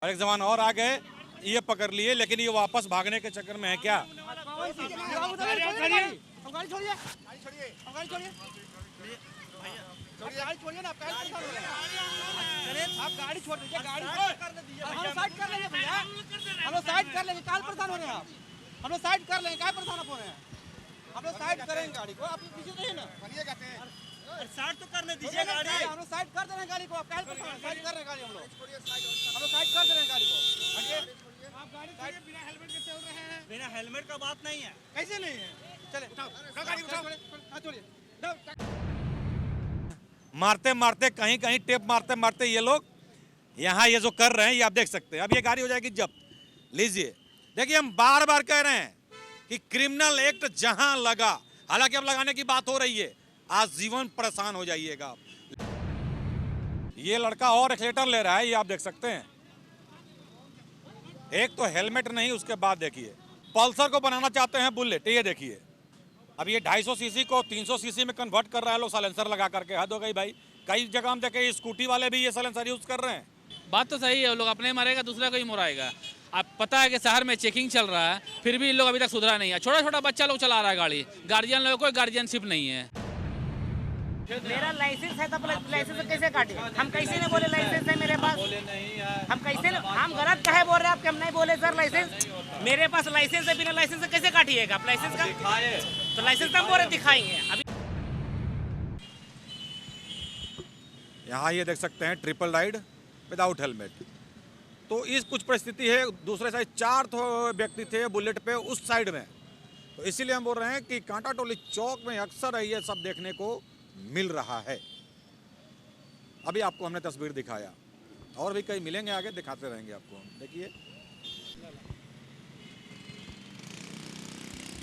और एक जवान और आ गए, ये पकड़ लिए, लेकिन ये वापस भागने के चक्कर में है क्या? आप गाड़ी छोड़ दीजिए, गाड़ी हम साइड कर लेंगे भैया, हम लोग साइड कर लेंगे। काल परेशान हो रहे हैं आप? हम लोग साइड कर लेंगे, क्या परेशान हो रहे हैं? हम लोग साइड करेंगे गाड़ी को, आप पीछे रहिए ना। साइड तो करने दीजिए गाड़ी, हम लोग साइड कर दे रहे हैं गाड़ी को। आप क्या साइड कर रहे हैं गाड़ी? हम लोग साइड कर दे रहे हैं गाड़ी को। आप गाड़ी साइड बिना हेलमेट के चल रहे हैं। बिना हेलमेट का बात नहीं है। कैसे नहीं है? चले उठाओ गाड़ी, उठाओ, छोड़िए। मारते मारते कहीं कहीं टेप मारते मारते ये लोग यहाँ ये जो कर रहे हैं, ये आप देख सकते हैं। अब ये गाड़ी हो जाएगी जब्त। लीजिए, देखिए, हम बार बार कह रहे हैं कि क्रिमिनल एक्ट जहां लगा, हालांकि अब लगाने की बात हो रही है, आज जीवन परेशान हो जाइएगा। ये लड़का और एक्सीलेटर ले रहा है, ये आप देख सकते हैं। एक तो हेलमेट नहीं, उसके बाद देखिए पल्सर को बनाना चाहते हैं बुलेट, ये देखिए। अब ये 250 सीसी को 300 सीसी में कन्वर्ट कर रहा है लोग साइलेंसर लगा करके। हद हो गई भाई। कई जगह हम देखे स्कूटी वाले भी ये साइलेंसर यूज कर रहे हैं। बात तो सही है, वो लोग अपने मरेगा, दूसरा को ही मुराएगा। अब पता है कि शहर में चेकिंग चल रहा है, फिर भी इन लोग अभी तक सुधरा नहीं है। छोटा छोटा बच्चा लोग चला रहा है गाड़ी, गार्जियन लोगों को गार्जियनशिप नहीं है। मेरा लाइसेंस है तो लाइसेंस कैसे काटे? हम कैसे नहीं बोले लाइसेंस है मेरे पास? हम कैसे हम गलत कहे बोल रहे हैं? आप हम नहीं बोले सर लाइसेंस मेरे पास लाइसेंस है, बिना लाइसेंस से कैसे काटिएगा आप लाइसेंस का? तो लाइसेंस हम बोल रहे दिखाएंगे अभी। यहाँ ये देख सकते हैं ट्रिपल राइड विदाउट हेलमेट। तो इस कुछ परिस्थिति है, दूसरे साइड 4 व्यक्ति थे बुलेट पे उस साइड में। तो इसीलिए हम बोल रहे हैं कि कांटा टोली चौक में अक्सर ये सब देखने को मिल रहा है। अभी आपको हमने तस्वीर दिखाया, और भी कई मिलेंगे आगे, दिखाते रहेंगे आपको। देखिए,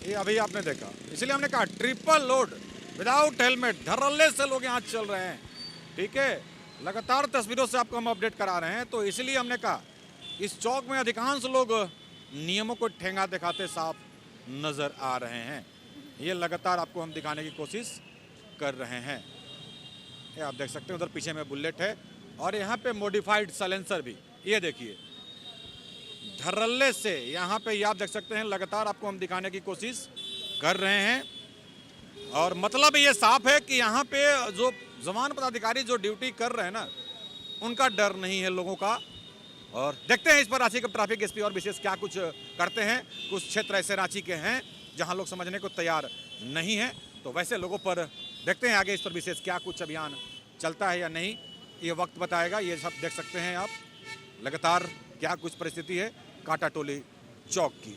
ये अभी आपने देखा, इसलिए हमने कहा ट्रिपल लोड विदाउट हेलमेट धड़ल्ले से लोग यहाँ चल रहे हैं। ठीक है, लगातार तस्वीरों से आपको हम अपडेट करा रहे हैं। तो इसलिए हमने कहा इस चौक में अधिकांश लोग नियमों को ठेंगा दिखाते साफ नजर आ रहे हैं। ये लगातार आपको हम दिखाने की कोशिश कर रहे हैं। ये आप देख सकते हैं, उधर पीछे में बुलेट है और यहाँ पे मॉडिफाइड साइलेंसर भी। ये देखिए, धड़ल्ले से यहाँ पे ये आप देख सकते हैं, लगातार आपको हम दिखाने की कोशिश कर रहे हैं। और मतलब ये साफ है कि यहाँ पे जो जवान पदाधिकारी जो ड्यूटी कर रहे हैं ना, उनका डर नहीं है लोगों का। और देखते हैं इस पर रांची के ट्रैफिक एसपी और विशेष क्या कुछ करते हैं। कुछ क्षेत्र ऐसे रांची के हैं जहाँ लोग समझने को तैयार नहीं है, तो वैसे लोगों पर देखते हैं आगे इस पर विशेष क्या कुछ अभियान चलता है या नहीं, ये वक्त बताएगा। ये सब देख सकते हैं आप, लगातार क्या कुछ परिस्थिति है कांटा टोली चौक की।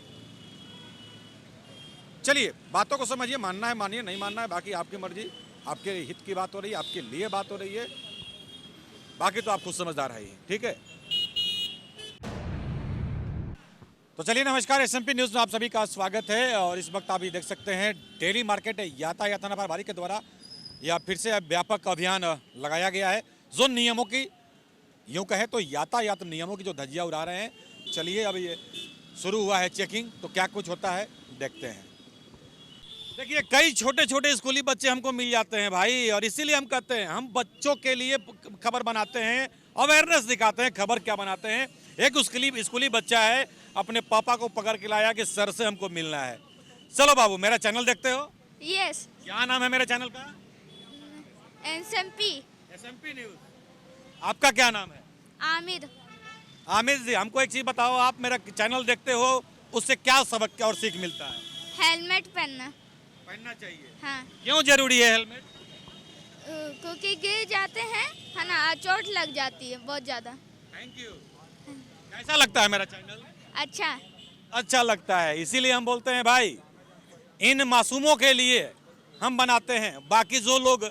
चलिए, बातों को समझिए, मानना है मानिए, नहीं मानना है बाकी आपकी मर्जी। आपके हित की बात हो रही है, आपके लिए बात हो रही है, बाकी तो आप खुद समझदार है ही। ठीक है, तो चलिए, नमस्कार, एसएमपी न्यूज में आप सभी का स्वागत है। और इस वक्त आप ये देख सकते हैं डेली मार्केट यातायात थाना प्रभारी के द्वारा या फिर से व्यापक अभियान लगाया गया है, जो नियमों की, यूं कहे तो यातायात नियमों की जो धज्जियां उड़ा रहे हैं। चलिए, अब ये शुरू हुआ है चेकिंग, तो क्या कुछ होता है देखते हैं। देखिए, कई छोटे छोटे स्कूली बच्चे हमको मिल जाते हैं भाई, और इसीलिए हम कहते हैं हम बच्चों के लिए खबर बनाते हैं, अवेयरनेस दिखाते हैं। खबर क्या बनाते हैं, एक स्कूली बच्चा है, अपने पापा को पकड़ के लाया कि सर से हमको मिलना है। चलो बाबू, मेरा चैनल देखते हो? यस। क्या नाम है मेरे चैनल का? SMP news. आपका क्या नाम है? आमिर। आमिर जी, हमको एक चीज बताओ, आप मेरा चैनल देखते हो, उससे क्या सबक और सीख मिलता है? हेलमेट पहनना चाहिए। हाँ, क्यों जरूरी है हेलमेट? क्योंकि गिर जाते हैं, है ना, चोट लग जाती है बहुत ज्यादा। Thank you. कैसा लगता है मेरा चैनल? अच्छा लगता है, इसीलिए हम बोलते हैं भाई, इन मासूमों के लिए हम बनाते हैं। बाकी जो लोग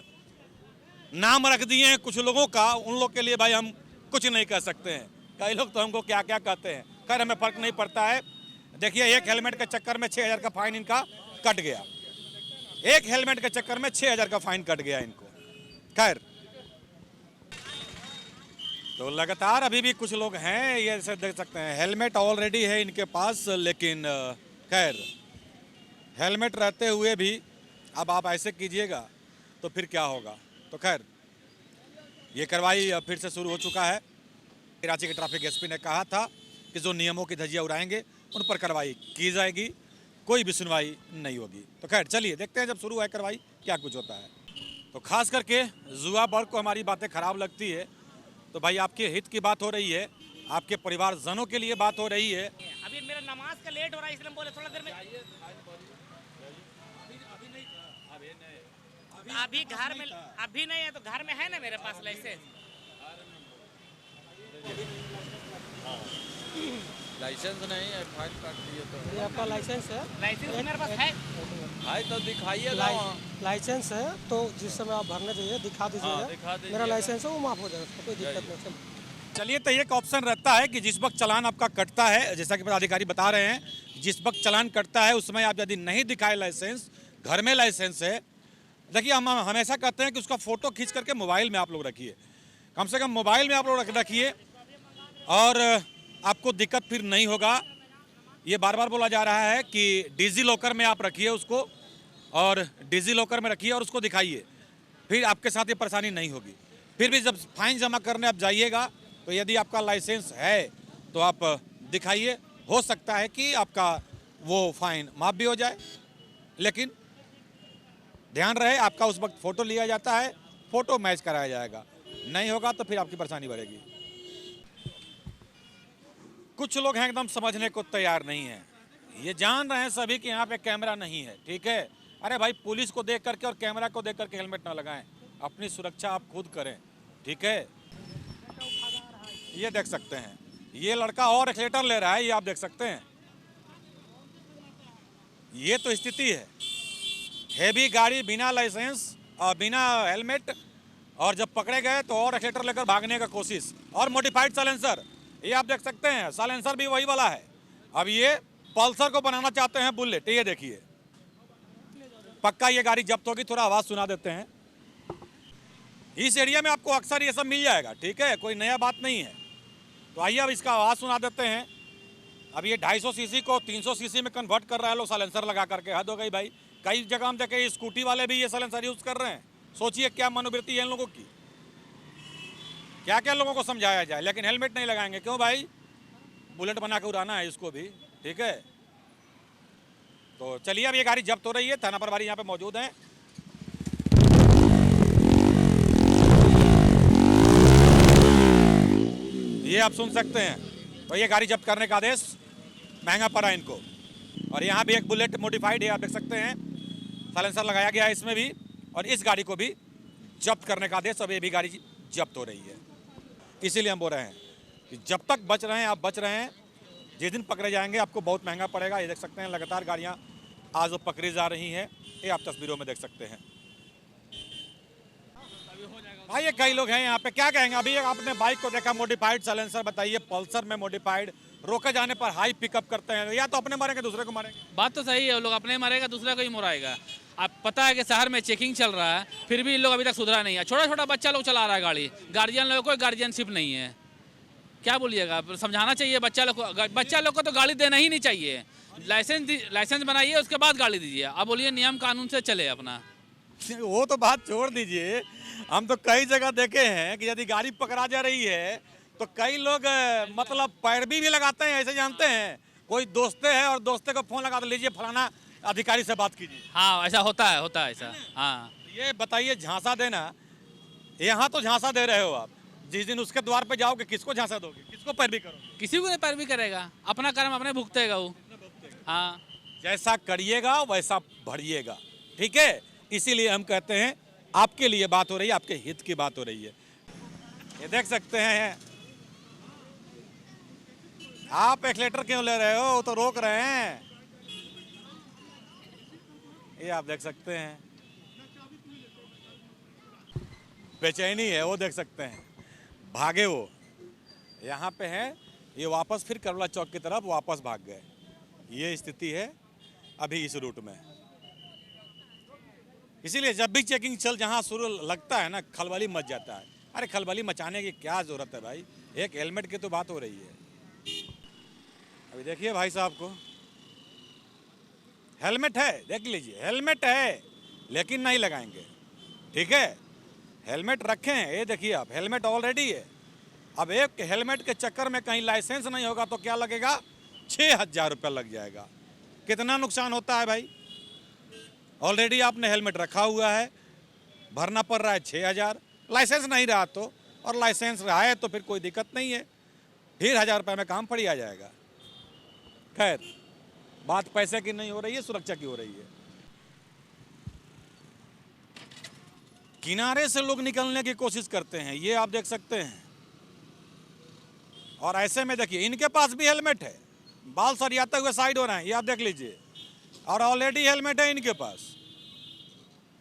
नाम रख दिए हैं कुछ लोगों का, उन लोग के लिए भाई हम कुछ नहीं कह सकते हैं। कई लोग तो हमको क्या क्या कहते हैं, खैर हमें फर्क नहीं पड़ता है। देखिए, एक हेलमेट के चक्कर में 6000 का फाइन इनका कट गया। एक हेलमेट के चक्कर में 6000 का फाइन कट गया इनको। खैर, तो लगातार अभी भी कुछ लोग हैं, ये से देख सकते हैं, हेलमेट ऑलरेडी है इनके पास, लेकिन खैर हेलमेट रहते हुए भी अब आप ऐसे कीजिएगा तो फिर क्या होगा। तो खैर, ये कार्रवाई फिर से शुरू हो चुका है। कराची के ट्रैफिक एसपी ने कहा था कि जो नियमों की धज्जियां उड़ाएंगे उन पर कार्रवाई की जाएगी, कोई भी सुनवाई नहीं होगी। तो खैर चलिए देखते हैं जब शुरू है कार्रवाई क्या कुछ होता है। तो खास करके जुआ वर्ग को हमारी बातें खराब लगती है, तो भाई आपके हित की बात हो रही है, आपके परिवारजनों के लिए बात हो रही है। अभी मेरा नमाज का लेट हो रहा है इसलिए हम बोले थोड़ा देर में अभी घर में अभी नहीं है तो घर में है ना मेरे पास लाइसेंस। लाइसेंस नहीं है, फाइन काट दिए तो। ये आपका लाइसेंस है? लाइसेंस मेरे पास है। भाई तो दिखाइएगा वहाँ। लाइसेंस है तो जिस समय आप भरने जाइए दिखा दीजिएगा। दिखा दीजिएगा। मेरा लाइसेंस है वो माफ हो जाएगा, उसका कोई दिक्कत नहीं है। चलिए तो एक ऑप्शन रहता है कि जिस वक्त चालान आपका कटता है, जैसा कि पदाधिकारी बता रहे हैं, जिस वक्त चालान कटता है उसमें आप यदि नहीं दिखाए लाइसेंस, घर में लाइसेंस है, देखिए हम हमेशा कहते हैं कि उसका फ़ोटो खींच करके मोबाइल में आप लोग रखिए, कम से कम मोबाइल में आप लोग रखिए और आपको दिक्कत फिर नहीं होगा। ये बार बार बोला जा रहा है कि डिजी लॉकर में आप रखिए उसको, और डिजी लॉकर में रखिए और उसको दिखाइए, फिर आपके साथ ये परेशानी नहीं होगी। फिर भी जब फाइन जमा करने आप जाइएगा तो यदि आपका लाइसेंस है तो आप दिखाइए, हो सकता है कि आपका वो फाइन माफ़ भी हो जाए, लेकिन ध्यान रहे आपका उस वक्त फ़ोटो लिया जाता है, फ़ोटो मैच कराया जाएगा, नहीं होगा तो फिर आपकी परेशानी बढ़ेगी। कुछ लोग हैं एकदम समझने को तैयार नहीं है, ये जान रहे हैं सभी कि यहाँ पे कैमरा नहीं है, ठीक है। अरे भाई पुलिस को देख करके और कैमरा को देख करके हेलमेट ना लगाएं, अपनी सुरक्षा आप खुद करें, ठीक है। ये देख सकते हैं, ये लड़का और एक्सीलेटर ले रहा है, ये आप देख सकते हैं। ये तो स्थिति है, हैवी गाड़ी बिना लाइसेंस और बिना हेलमेट, और जब पकड़े गए तो और एक्सीलेटर लेकर भागने का कोशिश, और मॉडिफाइड साइलेंसर, ये आप देख सकते हैं, साइलेंसर भी वही वाला है। अब ये पल्सर को बनाना चाहते हैं बुलेट, ये देखिए, पक्का ये गाड़ी जब्त होगी। थोड़ा आवाज़ सुना देते हैं। इस एरिया में आपको अक्सर ये सब मिल जाएगा, ठीक है, कोई नया बात नहीं है। तो आइए अब इसका आवाज़ सुना देते हैं। अब ये 250 सीसी को 300 सीसी में कन्वर्ट कर रहा है लोग साइलेंसर लगा करके, हद हो गई भाई। कई जगह हम देखे स्कूटी वाले भी ये साइलेंसर यूज़ कर रहे हैं। सोचिए क्या मनोवृत्ति है इन लोगों की, क्या क्या लोगों को समझाया जाए, लेकिन हेलमेट नहीं लगाएंगे। क्यों भाई, बुलेट बना के उड़ाना है इसको भी, ठीक है। तो चलिए अब ये गाड़ी जब्त हो रही है, थाना प्रभारी यहाँ पे मौजूद हैं। ये आप सुन सकते हैं। तो ये गाड़ी जब्त करने का आदेश महंगा पड़ा इनको। और यहाँ भी एक बुलेट मॉडिफाइड है, आप देख सकते हैं, साइलेंसर लगाया गया है इसमें भी, और इस गाड़ी को भी जब्त करने का आदेश। अब ये भी गाड़ी जब्त हो रही है। इसीलिए हम बोल रहे हैं कि जब तक बच रहे हैं आप बच रहे हैं, जिस दिन पकड़े जाएंगे आपको बहुत महंगा पड़ेगा। ये देख सकते हैं लगातार गाड़ियाँ आज वो पकड़ी जा रही हैं, ये आप तस्वीरों में देख सकते हैं। भाई ये कई लोग हैं यहाँ पे, क्या कहेंगे। अभी आपने बाइक को देखा मॉडिफाइड साइलेंसर, बताइए पल्सर में मॉडिफाइड, रोके जाने पर हाई पिकअप करते हैं, या तो अपने मारेंगे दूसरे को मारेंगे। बात तो सही है, वो लोग अपने मारेगा दूसरा को ही मुराएगा। आप पता है कि शहर में चेकिंग चल रहा है, फिर भी इन लोग अभी तक सुधरा नहीं है। छोटा छोटा बच्चा लोग चला रहा है गाड़ी, गार्जियन लोगों को गार्जियनशिप नहीं है। क्या बोलिएगा, समझाना चाहिए बच्चा लोग को तो गाड़ी देना ही नहीं चाहिए। लाइसेंस बनाइए, उसके बाद गाड़ी दीजिए। अब बोलिए नियम कानून से चले अपना। वो तो बात छोड़ दीजिए, हम तो कई जगह देखे हैं कि यदि गाड़ी पकड़ा जा रही है तो कई लोग मतलब पैरवी भी लगाते हैं। ऐसे जानते हैं, कोई दोस्ते है और दोस्ते को फोन लगा, तो लीजिए फलाना अधिकारी से बात कीजिए। हाँ ऐसा होता है ऐसा। हाँ ये बताइए, झांसा देना, यहाँ तो झांसा दे रहे हो आप, जिस दिन उसके द्वार पे जाओगे किसको झांसा दोगे, किसको पैरवी करोगे? किसी को नहीं पैरवी करेगा, अपना कर्म अपने भुगतेगा वो। हाँ जैसा करिएगा वैसा बढ़िएगा, ठीक है। इसीलिए हम कहते हैं आपके लिए बात हो रही है, आपके हित की बात हो रही है। ये देख सकते हैं, आप एक्सीलेटर क्यों ले रहे हो, वो तो रोक रहे हैं। ये आप देख सकते हैं, बेचैनी है, वो देख सकते हैं, भागे वो यहाँ पे हैं, ये वापस फिर करोला चौक की तरफ वापस भाग गए। ये स्थिति है अभी इस रूट में। इसीलिए जब भी चेकिंग जहाँ शुरू लगता है ना, खलबली मच जाता है। अरे खलबली मचाने की क्या जरूरत है भाई, एक हेलमेट की तो बात हो रही है। अभी देखिए भाई साहब को हेलमेट है, देख लीजिए हेलमेट है, लेकिन नहीं लगाएंगे, ठीक है। हेलमेट रखें, ये देखिए आप, हेलमेट ऑलरेडी है, अब एक हेलमेट के चक्कर में कहीं लाइसेंस नहीं होगा तो क्या लगेगा, 6,000 रुपया लग जाएगा। कितना नुकसान होता है भाई। ऑलरेडी आपने हेलमेट रखा हुआ है, भरना पड़ रहा है 6,000, लाइसेंस नहीं रहा तो, और लाइसेंस रहा है तो फिर कोई दिक्कत नहीं है, फिर 1,000 रुपये में काम पड़ आ जाएगा। खैर, बात पैसे की नहीं हो रही है, सुरक्षा की हो रही है। किनारे से लोग निकलने की कोशिश करते हैं, ये आप देख सकते हैं। और ऐसे में देखिए इनके पास भी हेलमेट है, बाल सरियाते हुए साइड हो रहे हैं, ये आप देख लीजिए, और ऑलरेडी हेलमेट है इनके पास,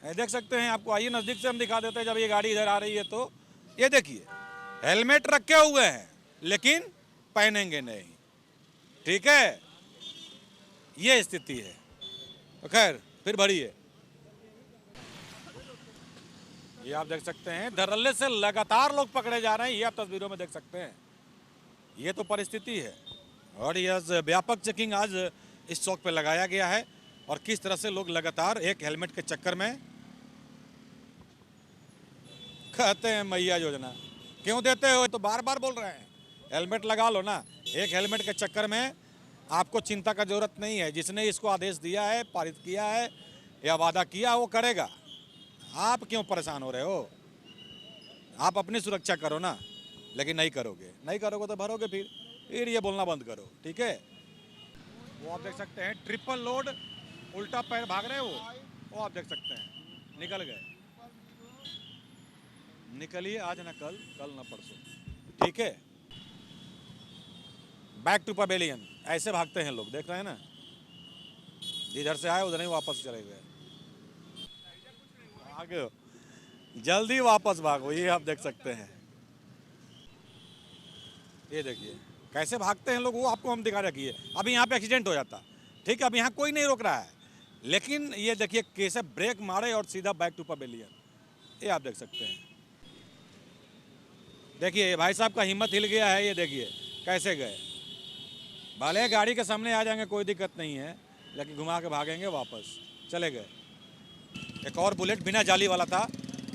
ये देख सकते हैं। आपको आइए नज़दीक से हम दिखा देते हैं, जब ये गाड़ी इधर आ रही है तो ये देखिए हेलमेट रखे हुए हैं लेकिन पहनेंगे नहीं, ठीक है, ये स्थिति है। तो खैर फिर बढ़िए, ये आप देख सकते हैं धड़ल्ले से लगातार लोग पकड़े जा रहे हैं, ये आप तस्वीरों में देख सकते हैं। ये तो परिस्थिति है, और यह व्यापक चेकिंग आज इस चौक पे लगाया गया है। और किस तरह से लोग लगातार एक हेलमेट के चक्कर में, कहते हैं मैया योजना क्यों देते हो, तो बार बार बोल रहे हैं हेलमेट लगा लो ना। एक हेलमेट के चक्कर में आपको चिंता का जरूरत नहीं है, जिसने इसको आदेश दिया है, पारित किया है या वादा किया वो करेगा। आप क्यों परेशान हो रहे हो, आप अपनी सुरक्षा करो ना, लेकिन नहीं करोगे तो भरोगे फिर ये बोलना बंद करो, ठीक है। वो आप देख सकते हैं ट्रिपल लोड, उल्टा पैर भाग रहे हो, वो आप देख सकते हैं, निकल गए। निकलिए आज ना कल, कल ना परसों, ठीक है। बैक टू पवेलियन, ऐसे भागते हैं लोग, देख रहे हैं ना, जिधर से आए उधर ही वापस चले गए। भागो, जल्दी वापस भागो, ये आप देख सकते हैं। ये देखिए कैसे भागते हैं लोग, वो आपको हम दिखा रखिए। अभी यहाँ पे एक्सीडेंट हो जाता, ठीक है, अब यहाँ कोई नहीं रोक रहा है, लेकिन ये देखिए कैसे ब्रेक मारे और सीधा बैक टू पवेलियन, ये आप देख सकते हैं। देखिए भाई साहब का हिम्मत हिल गया है, ये देखिए कैसे गए। भले गाड़ी के सामने आ जाएंगे कोई दिक्कत नहीं है, लेकिन घुमा के भागेंगे वापस, चले गए। एक और बुलेट बिना जाली वाला था,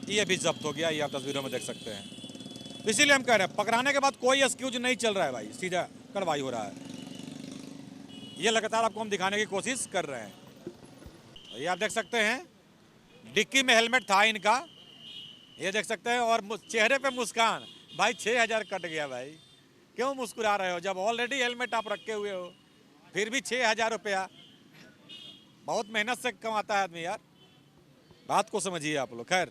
ये भी जब्त हो गया, ये आप तस्वीरों में देख सकते हैं। इसीलिए हम कह रहे हैं पकड़ाने के बाद कोई एक्सक्यूज नहीं चल रहा है भाई, सीधा कार्रवाई हो रहा है। ये लगातार आपको हम दिखाने की कोशिश कर रहे हैं। ये आप देख सकते हैं डिक्की में हेलमेट था इनका, ये देख सकते हैं, और चेहरे पे मुस्कान। भाई 6,000 कट गया भाई, क्यों मुस्कुरा रहे हो, जब ऑलरेडी हेलमेट आप रखे हुए हो, फिर भी 6,000 रुपया, बहुत मेहनत से कमाता है आदमी यार, बात को समझिए आप लोग। खैर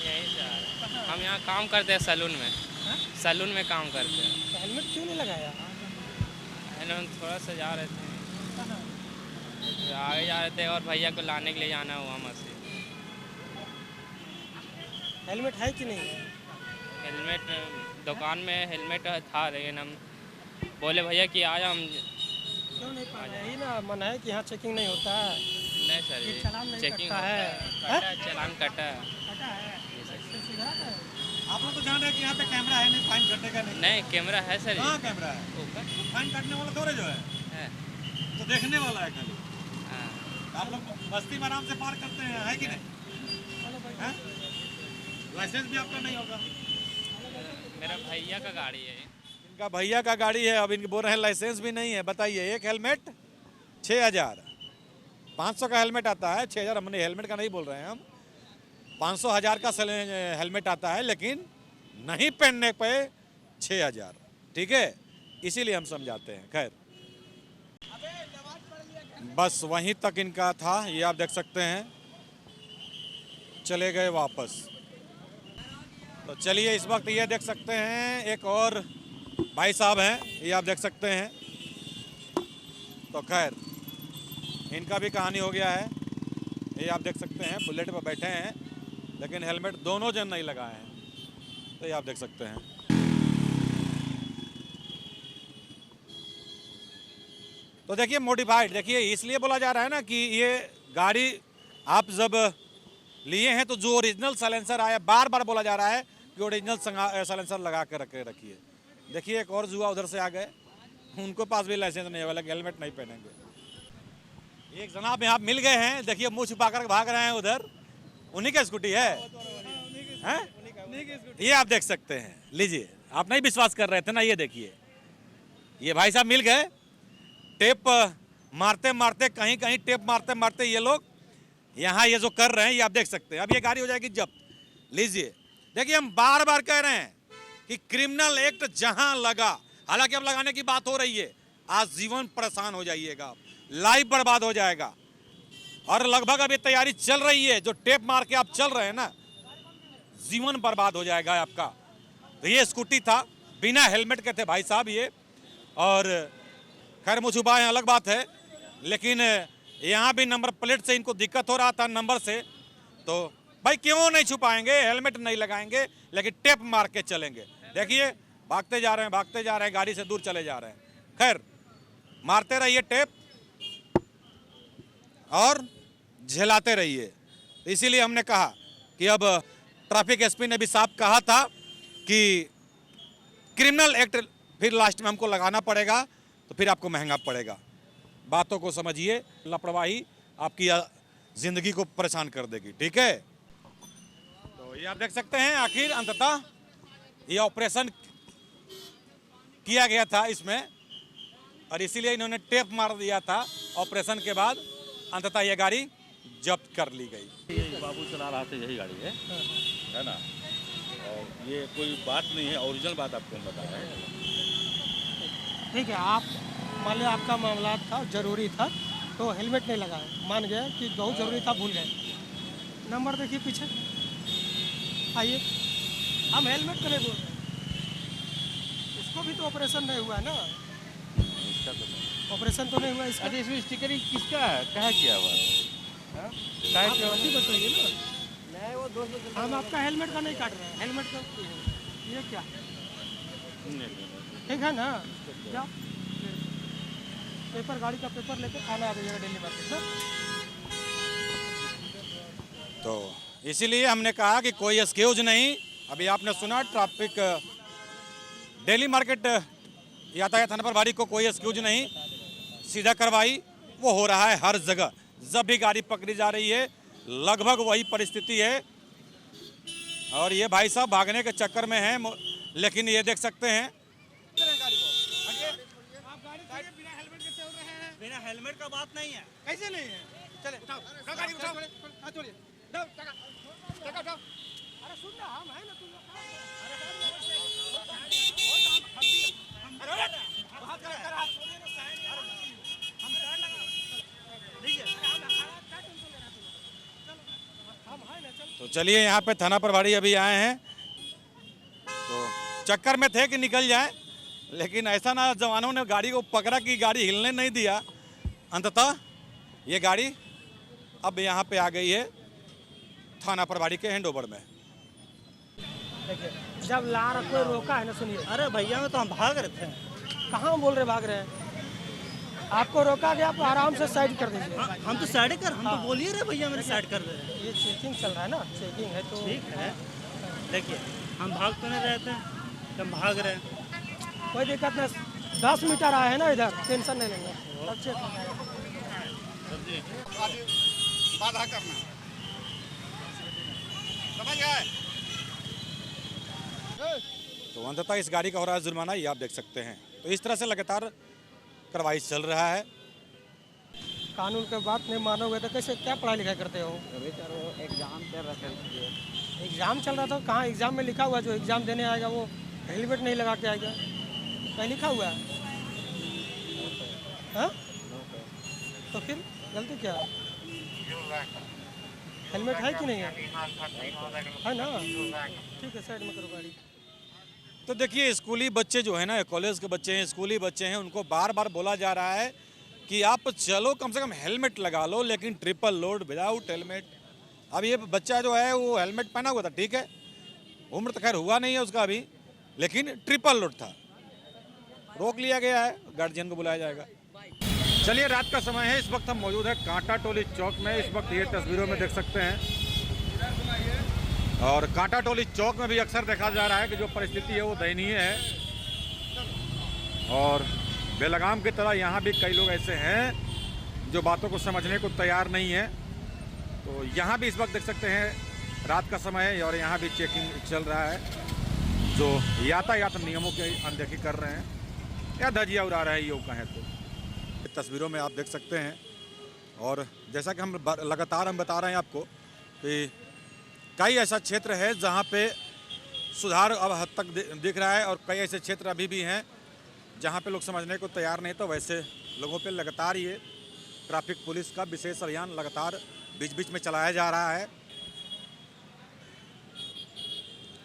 यही सर, हम यहाँ काम करते हैं सैलून में काम करते हैं। हेलमेट क्यों नहीं लगाया? हम थोड़ा सा जा रहे थे, आगे जा रहे थे, और भैया को लाने के लिए जाना हुआ मसीह। हेलमेट है कि नहीं है? हेलमेट दुकान में हेलमेट था, लेकिन हम बोले भैया कि आज हम क्यों नहीं पा रहे? यही ना मन है कि यहाँ चेकिंग नहीं होता है। नहीं सर, ये चालान नहीं चेकिंग कटता है। चालान कटा है। आप लोग तो जान रहे हैं कि यहाँ पे कैमरा है नहीं, फाइन कटेगा नहीं। नहीं कैमरा है सर, कहाँ कैमरा है, ऊपर फाइन काटने वाला थोड़े जो है, तो देखने वाला है खाली। हाँ। आप लोग बस्ती में आराम से पार करते हैं, है कि नहीं? हैं? लाइसेंस भी आपका नहीं होगा। मेरा भैया का गाड़ी है, इनका भैया का गाड़ी है, अब इनके बोल रहे हैं लाइसेंस भी नहीं है। बताइए, एक हेलमेट 6,000, 500 का हेलमेट आता है, 6,000 हमने हेलमेट का नहीं बोल रहे हैं हम, 500-1,000 का हेलमेट आता है, लेकिन नहीं पहनने पे 6,000, ठीक है, इसीलिए हम समझाते हैं। खैर बस वहीं तक इनका था, ये आप देख सकते हैं, चले गए वापस। तो चलिए इस वक्त ये देख सकते हैं एक और भाई साहब हैं, ये आप देख सकते हैं। तो खैर इनका भी कहानी हो गया है, ये आप देख सकते हैं, बुलेट पर बैठे हैं लेकिन हेलमेट दोनों जन नहीं लगाए हैं, तो ये आप देख सकते हैं। तो देखिए मॉडिफाइड, देखिए इसलिए बोला जा रहा है ना कि ये गाड़ी आप जब लिए हैं तो जो ओरिजिनल साइलेंसर आया, बार बार बोला जा रहा है कि ओरिजिनल साइलेंसर लगा के रखिए। देखिए एक और जुआ उधर से आ गए, उनको पास भी लाइसेंस नहीं होगा, हेलमेट नहीं पहनेंगे। एक जनाब यहाँ मिल गए हैं, देखिए मुंह छुपा कर भाग रहे हैं उधर, उन्हीं का स्कूटी है, हैं? ये आप देख सकते हैं, लीजिए, आप नहीं विश्वास कर रहे थे ना, ये देखिए, ये भाई साहब मिल गए। टेप मारते मारते कहीं कहीं टेप मारते मारते ये लोग यहाँ ये जो कर रहे हैं, ये आप देख सकते हैं। अब ये गाड़ी हो जाएगी जब्त। लीजिए, देखिए, हम बार बार कह रहे हैं कि क्रिमिनल एक्ट जहां लगा, हालांकि अब लगाने की बात हो रही है, आज जीवन परेशान हो जाइएगा, लाइफ बर्बाद हो जाएगा। और लगभग अब ये तैयारी चल रही है, जो टेप मार के आप चल रहे हैं ना, जीवन बर्बाद हो जाएगा आपका। तो ये स्कूटी था, बिना हेलमेट के थे भाई साहब ये, और खैर मुँह छुपाए अलग बात है, लेकिन यहाँ भी नंबर प्लेट से इनको दिक्कत हो रहा था, नंबर से। तो भाई क्यों नहीं छुपाएंगे, हेलमेट नहीं लगाएंगे, लेकिन टेप मार के चलेंगे। देखिए, भागते जा रहे हैं, भागते जा रहे हैं, गाड़ी से दूर चले जा रहे हैं। खैर, मारते रहिए टेप और झेलाते रहिए। इसीलिए हमने कहा कि अब ट्रैफिक एसपी ने भी साफ कहा था कि क्रिमिनल एक्ट फिर लास्ट में हमको लगाना पड़ेगा, तो फिर आपको महंगा पड़ेगा। बातों को समझिए, लापरवाही आपकी जिंदगी को परेशान कर देगी, ठीक है। तो ये आप देख सकते हैं, आखिर अंततः ये ऑपरेशन किया गया था इसमें, और इसीलिए इन्होंने टेप मार दिया था। ऑपरेशन के बाद अंततः ये गाड़ी जब्त कर ली गई। यही बाबू चला रहा था, यही गाड़ी है ना, और ये कोई बात नहीं है, ओरिजिनल बात आपको हम बता रहे हैं। ठीक है, आप मान लिया आपका मामला था, जरूरी था, तो हेलमेट नहीं लगाए, मान गए कि बहुत ज़रूरी था, भूल गए। नंबर देखिए पीछे, आइए, हम हेलमेट के लिए बोल रहे हैं, इसको भी तो ऑपरेशन नहीं हुआ है ना, इसका तो ऑपरेशन तो नहीं हुआ इसका। अरे इसमें स्टिकर किसका है, कहा किया हुआ है? आप ही बताइए ना, हम आपका हेलमेट का नहीं काट रहे हैं, हेलमेट का ये क्या ठीक है ना, क्या पेपर, गाड़ी का पेपर लेके खाना आ जाइएगा दिल्ली मार्केट में। तो इसीलिए हमने कहा कि कोई एक्सक्यूज नहीं। अभी आपने सुना, ट्रैफिक दिल्ली मार्केट यातायात थाना प्रभारी को कोई एक्सक्यूज नहीं, सीधा कार्रवाई वो हो रहा है हर जगह। जब भी गाड़ी पकड़ी जा रही है, लगभग वही परिस्थिति है। और ये भाई साहब भागने के चक्कर में हैं, लेकिन ये देख सकते हैं, बिना हेलमेट का बात नहीं है। कैसे नहीं है? चले उठाओ, गाड़ी उठाओ, हाथ छोड़िए, उठाओ, टका उठाओ। अरे सुन ना, हम है ना, तुम लोग तो चलिए, यहाँ पे थाना प्रभारी अभी आए हैं, तो चक्कर में थे कि निकल जाए, लेकिन ऐसा ना जवानों ने गाड़ी को पकड़ा कि गाड़ी हिलने नहीं दिया। अंततः ये गाड़ी अब यहाँ पे आ गई है थाना प्रभारी के हैंडओवर में। जब ला रहा कोई रोका है ना, सुनिए, अरे भैया मैं तो हम भाग रहे थे। कहाँ बोल रहे भाग रहे हैं? आपको रोका गया, आप आराम से साइड कर दीजिए। हम तो साइड कर, हम तो बोलिए रहे भैया मेरे साइड कर दे रहे। ये चेकिंग चल रहा है ना, चेकिंग है तो ठीक है, देखिए हम भाग तो नहीं रहे थे, हम भाग रहे हैं, कोई दिक्कत नहीं। 10 मीटर आए हैं ना इधर, टेंशन नहीं लेंगे, सब चेक हो जाएगा। बाधा करना, समझ गए? तो अंततः इस गाड़ी का हो रहा है जुर्माना, ये आप देख सकते हैं। तो इस तरह से लगातार कार्रवाई चल रहा है। कानून के बात नहीं मानोगे तो कैसे, क्या पढ़ाई लिखाई करते हो? एग्जाम चल रहा था। एग्ज़ाम चल रहा था, कहाँ एग्ज़ाम में लिखा हुआ जो एग्ज़ाम देने आएगा वो हेलमेट नहीं लगा के आएगा, कहीं लिखा हुआ है? हाँ, तो फिर गलती क्या है? हेलमेट है कि नहीं है? है ना, ठीक है, साइड में करो गाड़ी। तो देखिए, स्कूली बच्चे जो है ना, कॉलेज के बच्चे हैं, स्कूली बच्चे हैं, उनको बार बार बोला जा रहा है कि आप चलो कम से कम हेलमेट लगा लो, लेकिन ट्रिपल लोड विदाउट हेलमेट। अब ये बच्चा जो है वो हेलमेट पहना हुआ था, ठीक है, उम्र तो खैर हुआ नहीं है उसका अभी, लेकिन ट्रिपल लोड था, रोक लिया गया है, गार्जियन को बुलाया जाएगा। चलिए, रात का समय है, इस वक्त हम मौजूद है कांटा टोली चौक में। इस वक्त ये तस्वीरों में देख सकते हैं, और कांटा टोली चौक में भी अक्सर देखा जा रहा है कि जो परिस्थिति है वो दयनीय है, और बेलगाम की तरह यहाँ भी कई लोग ऐसे हैं जो बातों को समझने को तैयार नहीं है। तो यहाँ भी इस वक्त देख सकते हैं रात का समय है और यहाँ भी चेकिंग चल रहा है। जो यातायात नियमों की अनदेखी कर रहे हैं या धजिया उड़ा रहे हैं, यूँ कहें तो। तस्वीरों में आप देख सकते हैं। और जैसा कि हम लगातार बता रहे हैं आपको कि कई ऐसा क्षेत्र है जहाँ पे सुधार अब हद तक दिख रहा है और कई ऐसे क्षेत्र अभी भी हैं जहाँ पे लोग समझने को तैयार नहीं। तो वैसे लोगों पे लगातार ये ट्रैफिक पुलिस का विशेष अभियान लगातार बीच बीच में चलाया जा रहा है।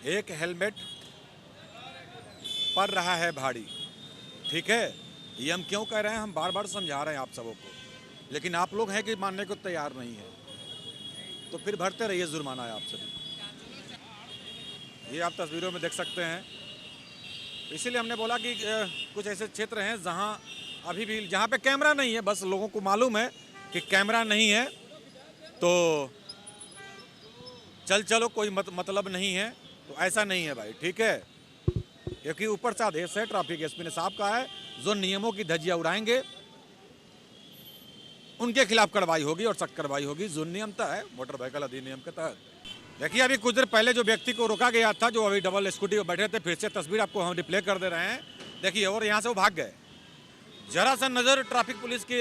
एक हेलमेट पड़ रहा है भारी, ठीक है। ये हम क्यों कह रहे हैं, हम बार बार समझा रहे हैं आप सबों को, लेकिन आप लोग हैं कि मानने को तैयार नहीं है। तो फिर भरते रहिए जुर्माना है आप सभी। ये आप तस्वीरों में देख सकते हैं। इसीलिए हमने बोला कि कुछ ऐसे क्षेत्र हैं जहां अभी भी जहां पे कैमरा नहीं है, बस लोगों को मालूम है कि कैमरा नहीं है तो चलो कोई मतलब नहीं है। तो ऐसा नहीं है भाई, ठीक है। क्योंकि ऊपर से आदेश है, ट्रैफिक एसपी ने साहब कहा है, जो नियमों की धज्जियां उड़ाएंगे उनके खिलाफ कार्रवाई होगी और सख्त कार्रवाई होगी। जो नियम तय है मोटर व्हीकल अधिनियम के तहत। देखिए अभी कुछ देर पहले जो व्यक्ति को रोका गया था, जो अभी डबल स्कूटी पर बैठे थे, फिर से तस्वीर आपको हम रिप्ले कर दे रहे हैं। देखिए, और यहाँ से वो भाग गए। जरा सा नज़र ट्रैफिक पुलिस की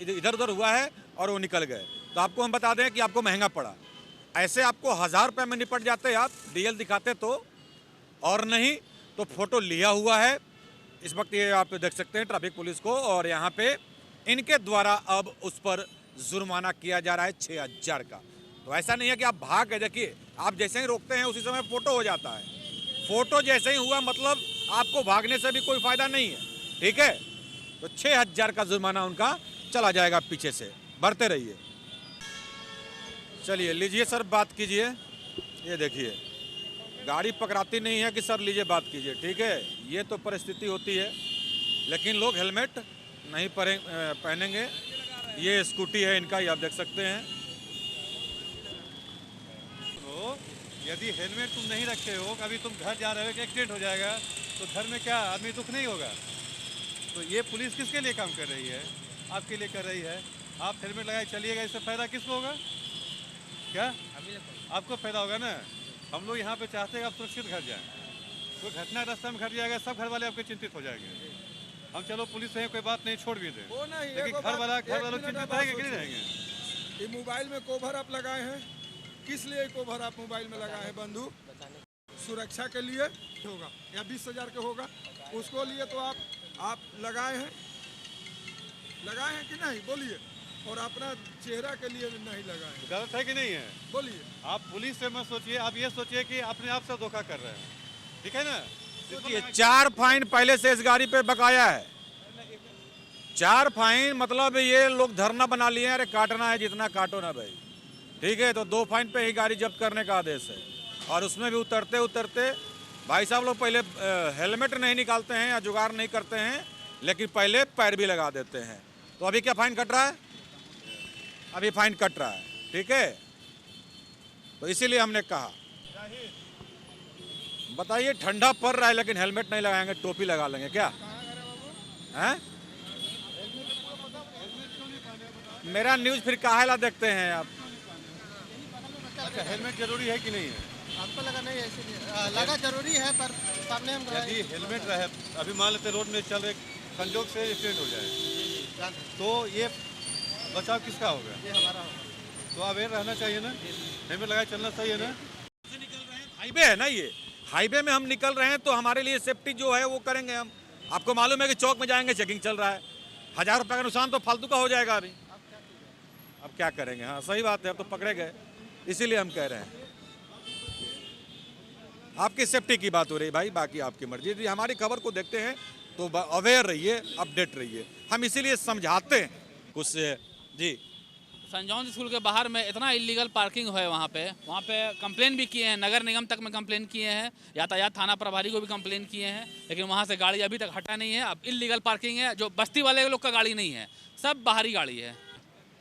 इधर उधर हुआ है और वो निकल गए। तो आपको हम बता दें कि आपको महंगा पड़ा। ऐसे आपको 1000 रुपये में निपट जाते आप डीएल दिखाते तो, और नहीं तो फोटो लिया हुआ है। इस वक्त ये आप देख सकते हैं ट्रैफिक पुलिस को, और यहाँ पे इनके द्वारा अब उस पर जुर्माना किया जा रहा है 6000 का। तो ऐसा नहीं है कि आप भाग गए। देखिए, आप जैसे ही रोकते हैं उसी समय फ़ोटो हो जाता है। फ़ोटो जैसे ही हुआ मतलब आपको भागने से भी कोई फ़ायदा नहीं है, ठीक है। तो 6000 का जुर्माना उनका चला जाएगा पीछे से। भरते रहिए। चलिए लीजिए सर, बात कीजिए। ये देखिए, गाड़ी पकड़ाती नहीं है कि सर लीजिए बात कीजिए, ठीक है। ये तो परिस्थिति होती है, लेकिन लोग हेलमेट नहीं पहनेंगे। ये स्कूटी है इनका, ये आप देख सकते हैं। यदि हेलमेट तुम नहीं रखे हो, कभी तुम घर जा रहे हो कि एक्सीडेंट हो जाएगा, तो घर में क्या आदमी दुख नहीं होगा। तो ये पुलिस किसके लिए काम कर रही है? आपके लिए कर रही है। आप हेलमेट लगाए चलिएगा, इससे फ़ायदा किसको होगा? क्या आपको फ़ायदा होगा ना। हम लोग यहाँ पे चाहते हैं आप सुरक्षित घर जाएँ। कोई घटना रास्ता में घट जाएगा, सब घर वाले आपके चिंतित हो जाएंगे। हम चलो पुलिस है, कोई बात नहीं, छोड़ भी दें, लेकिन घर वालों चिंतित रहेंगे कि नहीं रहेंगे? ये मोबाइल में कवर आप लगाए हैं, किस लिए कवर आप मोबाइल में लगाए हैं? बंधु सुरक्षा के लिए होगा या 20,000 के होगा, उसको लिए तो आप लगाए हैं कि नहीं? बोलिए। और अपना चेहरा के लिए नहीं लगाए। गलत है कि नहीं है? बोलिए। आप पुलिस से मत सोचिए, आप ये सोचिए कि अपने आप से धोखा कर रहे हैं, ठीक है ना। 4 फाइन पहले से इस गाड़ी पे बकाया है। 4 फाइन मतलब ये लोग धरना बना लिए हैं, अरे काटना है जितना काटो ना भाई, ठीक है। तो 2 फाइन पे ही गाड़ी जब्त करने का आदेश है। और उसमें भी उतरते भाई साहब लोग पहले हेलमेट नहीं निकालते हैं या जुगाड़ नहीं करते हैं, लेकिन पहले पैर भी लगा देते हैं। तो अभी क्या फाइन कट रहा है? अभी फाइन कट रहा है, ठीक है। तो इसीलिए हमने कहा, बताइए ठंडा पड़ रहा है लेकिन हेलमेट नहीं लगाएंगे, टोपी लगा लेंगे क्या? हैं? मेरा न्यूज़ फिर काहेला देखते हैं आप? अच्छा, हेलमेट जरूरी है कि नहीं है? हमको लगा नहीं है, इसीलिए लगा जरूरी है, पर सामने हम यदि हेलमेट रहे, अभी मान लेते रोड में चल रहे संजोग से एक्सीडेंट हो जाए, तो ये बचाव किसका होगा? ये हमारा होगा। तो अवेयर रहना चाहिए ना, हेलमेट लगाए चलना चाहिए ना। हाईवे है ना, ये हाईवे में हम निकल रहे हैं तो हमारे लिए सेफ्टी जो है वो करेंगे हम। आपको मालूम है कि चौक में जाएंगे, चेकिंग चल रहा है, 1000 रुपये का नुकसान तो फालतू का हो जाएगा। अभी अब क्या करेंगे? हाँ सही बात है, अब तो पकड़े गए, इसीलिए हम कह रहे हैं। आपकी सेफ्टी की बात हो रही भाई, बाकी आपकी मर्जी। यदि हमारी खबर को देखते हैं तो अवेयर रहिए, अपडेट रहिए। हम इसीलिए समझाते हैं कुछ जी। सेंट जॉन्स स्कूल के बाहर में इतना इलीगल पार्किंग है, वहाँ पे कंप्लेन भी किए हैं, नगर निगम तक में कंप्लेन किए हैं, यातायात थाना प्रभारी को भी कंप्लेन किए हैं, लेकिन वहाँ से गाड़ी अभी तक हटा नहीं है। अब इलीगल पार्किंग है, जो बस्ती वाले लोग का गाड़ी नहीं है, सब बाहरी गाड़ी है।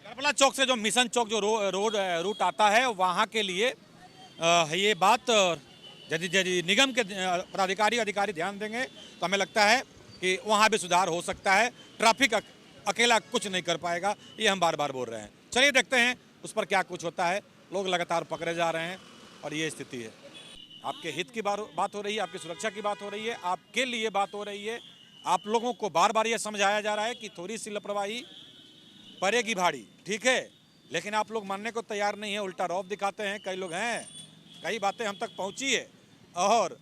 करबला चौक से जो मिशन चौक जो रूट आता है, वहाँ के लिए ये बात यदि निगम के अधिकारी ध्यान देंगे तो हमें लगता है कि वहाँ भी सुधार हो सकता है। ट्रैफिक अकेला कुछ नहीं कर पाएगा, ये हम बार बार बोल रहे हैं। चलिए देखते हैं उस पर क्या कुछ होता है। लोग लगातार पकड़े जा रहे हैं, और ये स्थिति है। आपके हित की बात हो रही है, आपकी सुरक्षा की बात हो रही है, आपके लिए बात हो रही है। आप लोगों को बार बार ये समझाया जा रहा है कि थोड़ी सी लापरवाही पड़ेगी भारी, ठीक है, लेकिन आप लोग मानने को तैयार नहीं है, उल्टा रौब दिखाते हैं। कई लोग हैं, कई बातें हम तक पहुंची है और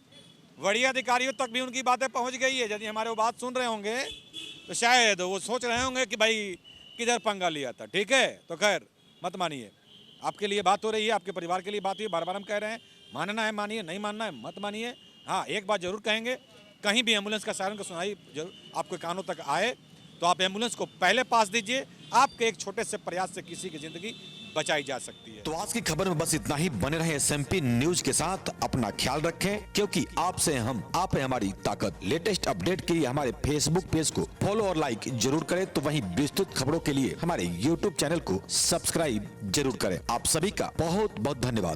बड़ी अधिकारियों तक भी उनकी बातें पहुंच गई है। यदि हमारे वो बात सुन रहे होंगे तो शायद वो सोच रहे होंगे कि भाई किधर पंगा लिया था, ठीक है। तो खैर मत मानिए, आपके लिए बात हो रही है, आपके परिवार के लिए बात हुई, बार बार हम कह रहे हैं, मानना है मानिए, नहीं मानना है मत मानिए। हाँ, एक बात जरूर कहेंगे, कहीं भी एम्बुलेंस का सायरन का सुनाई जरूर आपके कानों तक आए तो आप एम्बुलेंस को पहले पास दीजिए। आपके एक छोटे से प्रयास से किसी की जिंदगी बचाई जा सकती है। तो आज की खबर में बस इतना ही। बने रहे SMP न्यूज के साथ, अपना ख्याल रखें, क्योंकि आपसे हम, आप है हमारी ताकत। लेटेस्ट अपडेट के लिए हमारे फेसबुक पेज को फॉलो और लाइक जरूर करें, तो वहीं विस्तृत खबरों के लिए हमारे YouTube चैनल को सब्सक्राइब जरूर करें। आप सभी का बहुत बहुत धन्यवाद।